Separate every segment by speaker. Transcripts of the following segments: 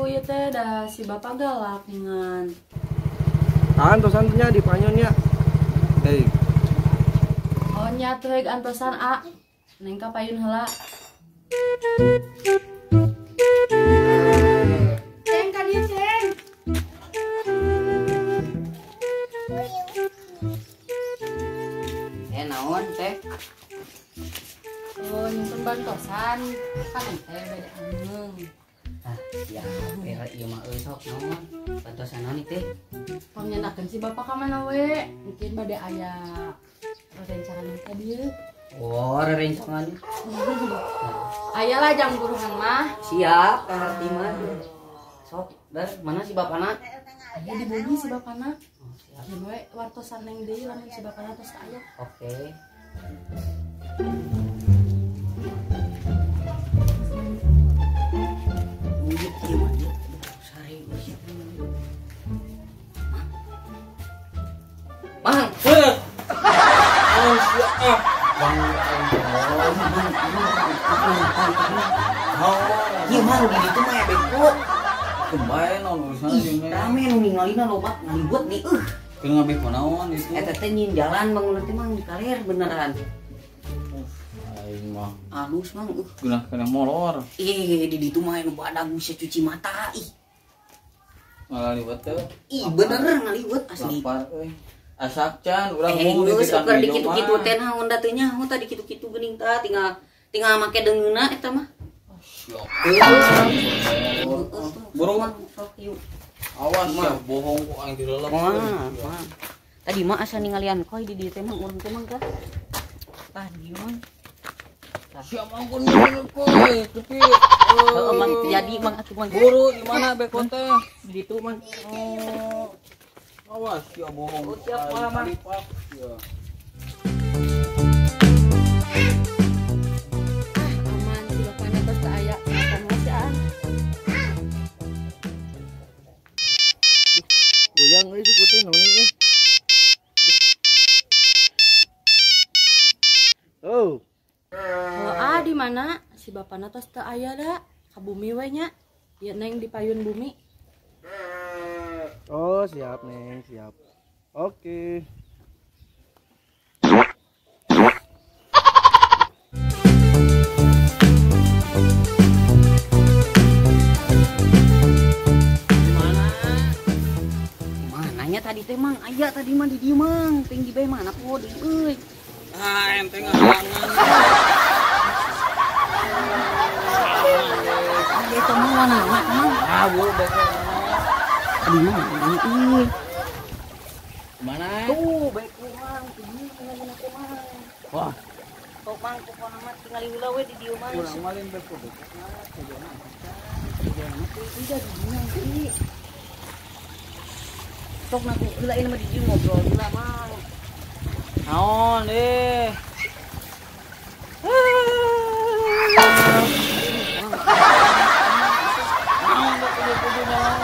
Speaker 1: ya teh dah si bapak galak dengan.
Speaker 2: Tahan tosannya di panyonnya. Hei.
Speaker 1: Oh nya tuh antosan A. Neng ka payun heula. Ceng ka dieu ceng.
Speaker 3: Naon teh?
Speaker 1: Oh nyimpen bantosan. Kan teh beda angeung.
Speaker 3: Ah, ya, ieu mah euy sok naon? Bantosan naon teh?
Speaker 1: Pamnyandakeun si bapak ka mana we? Mungkin bade aya rencangan ka dieu.
Speaker 3: Oh, rerencangan.
Speaker 1: Aya lah jam guruhan mah.
Speaker 3: Siap, kaharti mah. Sok, dah mana si bapana?
Speaker 1: Aya di bumi si bapana.
Speaker 3: Oh, siap.
Speaker 1: Jeung we wartosan neng deui lamun si bapana tos aya.
Speaker 3: Oke. Mujud ieu mah. Sari siap. Mang,
Speaker 2: Oh, siap.
Speaker 3: ieu mah di ditu mah ya beko.
Speaker 2: Kembae naon urusan
Speaker 3: Ih,
Speaker 2: jeung
Speaker 3: rame nu ningalina loba ngalibut nih.
Speaker 2: keur ngabeh naon itu.
Speaker 3: Eta teh nyin jalan bangun teh mang di kaler beneran.
Speaker 2: Aing mah
Speaker 3: Halus mang.
Speaker 2: geunah kana molor.
Speaker 3: Di ditu mah nu badag bisa cuci mata. Ih,
Speaker 2: Malah liwat teh.
Speaker 3: bener ngalibut asli.
Speaker 2: Lapar euy. Asak can urang
Speaker 3: Geus ukur di kitu-kitu teh naon da teh nyaho tadi kitu-kitu geuning tah tinggal make deungeuna eta mah.
Speaker 2: Siap.
Speaker 3: Burung mah sok yuk.
Speaker 2: Awas ya bohong kok aing direlep.
Speaker 3: Wah. Tadi mah asa ningalian koy di dieu teh mah urang teh mah ka. Tah dieu mah.
Speaker 2: Siap ampun minum koy, tapi
Speaker 3: Heeh mang jadi mang atuh mang.
Speaker 2: guru di mana beko teh?
Speaker 3: Di ditu mang.
Speaker 2: Oh. Awas ya bohong.
Speaker 3: Oh, siap, Pak, Mang.
Speaker 2: Ya.
Speaker 1: Aman si bapana tos teu aya. Pangasiaan.
Speaker 2: Goyang euy suku teh naon ieu? Oh.
Speaker 1: Heeh, di mana? Si bapana tos teu aya da. Ka bumi we nya. Ieu neng di payun bumi.
Speaker 2: Oh, siap, Neng, siap. Oke.
Speaker 3: Mananya tadi teh mang aya tadi mah di dieu mang tinggi bae mana po di euy.
Speaker 2: Ah, ente ngahalangan.
Speaker 3: Dia teh mah mana mang.
Speaker 2: Ah, bu, beko.
Speaker 3: Tadi mah ini euy.
Speaker 2: Mana?
Speaker 3: Tuh beko mang tinggi tinggalin aku mang.
Speaker 2: Wah,
Speaker 3: Sok mang pokona mah tinggal heula we di dieu mah.
Speaker 2: urang malin beko.
Speaker 3: Tidak di dieu sih. Sok naku heula ieu mah di dieu ngobrol heula mang.
Speaker 2: Naon deh? Naon beko kudu naon?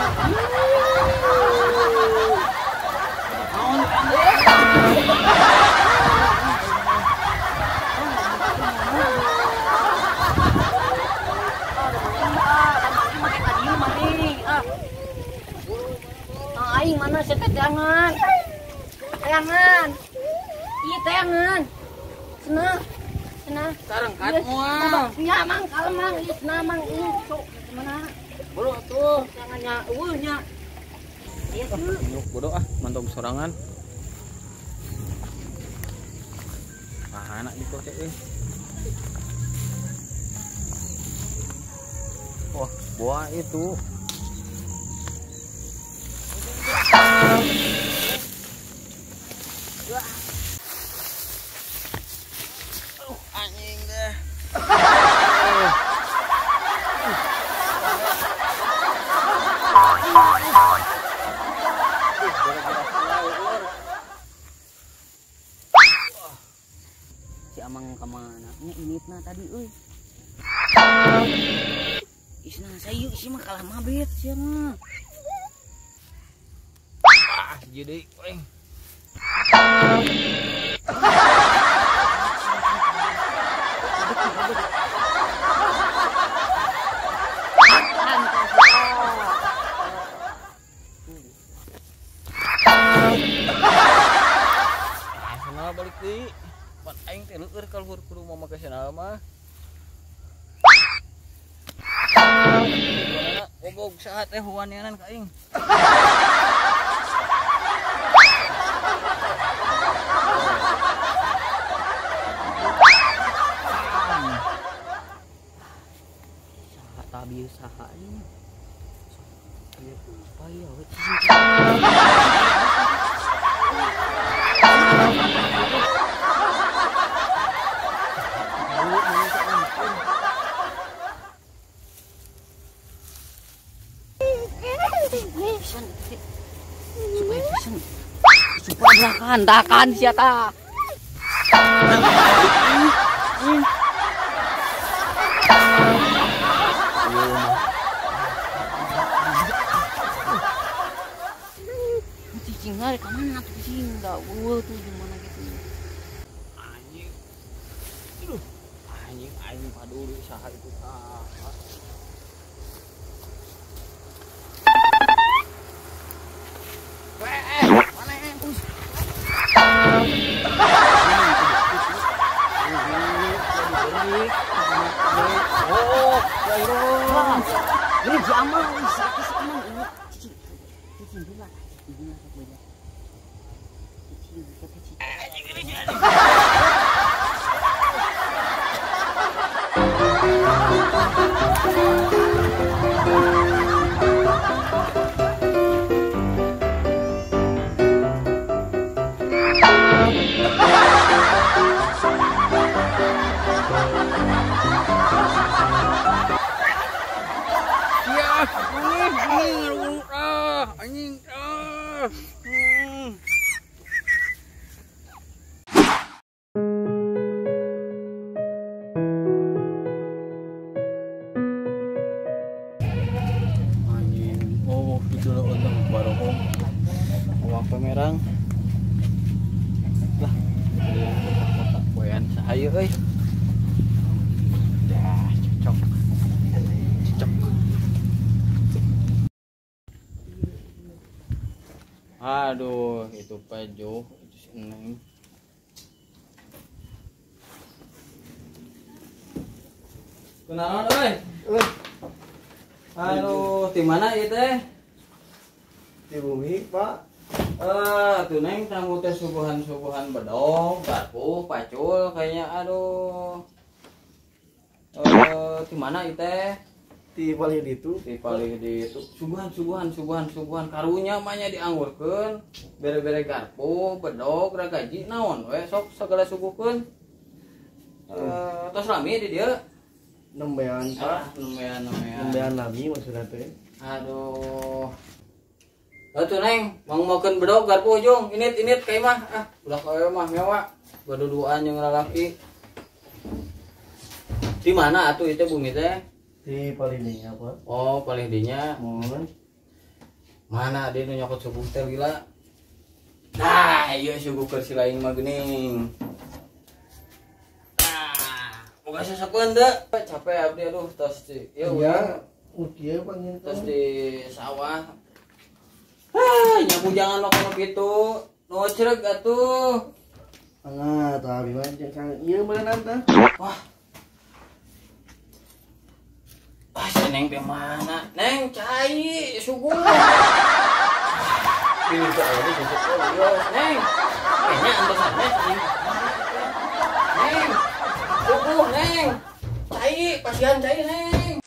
Speaker 3: Aing mana sih teangan? Teangan. Iya teangan. Cenah. Cenah.
Speaker 2: Sekarang kan moal.
Speaker 3: Nya mang kalem mang ieu cenah mang ieu sok mana?
Speaker 2: Bolo tuh.
Speaker 3: Teangannya eueuh nya. Ieu tuh.
Speaker 2: Nyuk bodoh ah, mantap sorangan. Ah, anak itu teh euy. Wah, buah itu. Anjing deh.
Speaker 3: Si Amang kemana? Ini initna tadi euy. Isna sayu si mah kalah mabet sia mah.
Speaker 2: Ah, jadi weng. Bog saat teh huanianan ka aing.
Speaker 3: Saha tabi saha ini. Ieu upaya we. Supaya pisan supaya handakan sia ta. Cicing hari ka mana tuh cicing da eueuh tuh di mana gitu.
Speaker 2: Anjing. Aduh. Anjing aing paduli saha itu tah.
Speaker 3: Ini jamal siapa sih emang ini cicing dulu lah ini apa beda cicing kata cicing
Speaker 2: Anjing. Oh, itu loh untuk barohom. Awak pemerang. Lah. Kotak poean sahayu euy. Dah, cocok. Cocok. Aduh, itu Pajo, itu si Neng. Kenalan euy. Aduh, di mana ieu teh?
Speaker 4: Di bumi, Pak.
Speaker 2: Tuh Neng tamu teh subuhan-subuhan bedog, garpu, pacul kayaknya aduh. Di mana ieu teh?
Speaker 4: Di paling itu.
Speaker 2: Di paling di itu subuhan karunya mah nya dianggurkeun bere-bere garpu, bedog, ragaji naon we sok sagala suguhkeun. Tos rame di dieu.
Speaker 4: Nembean, Pak.
Speaker 2: Nembean.
Speaker 4: Nembean lami maksudnya teh.
Speaker 2: Aduh. Atuh Neng, mangmokeun bedog garpu ujung, init ka imah. Ulah ka mah mewah. Baduduan jeung lalaki. Di mana atuh itu bumi teh?
Speaker 4: Di paling ini apa?
Speaker 2: Oh, paling dinya.
Speaker 4: Mohon.
Speaker 2: Mana dia nu nyokot subuh teh lila. Nah, ieu subuh keur si lain mah geuning. Boga sasakeun teu. Capek abdi aduh tos di.
Speaker 4: Iya, utia panggil
Speaker 2: Tos di sawah. Nyabu jangan lo kono kitu. Nu cereg atuh.
Speaker 4: Ah, tapi mah jangan iya beneran teh.
Speaker 2: Wah. Si Neng teh mana? Neng cai suguh. Pilih ke aja suguh. Neng. Kayaknya antosannya Neng. Neng. Suguh Neng. Cai, pasian cai Neng.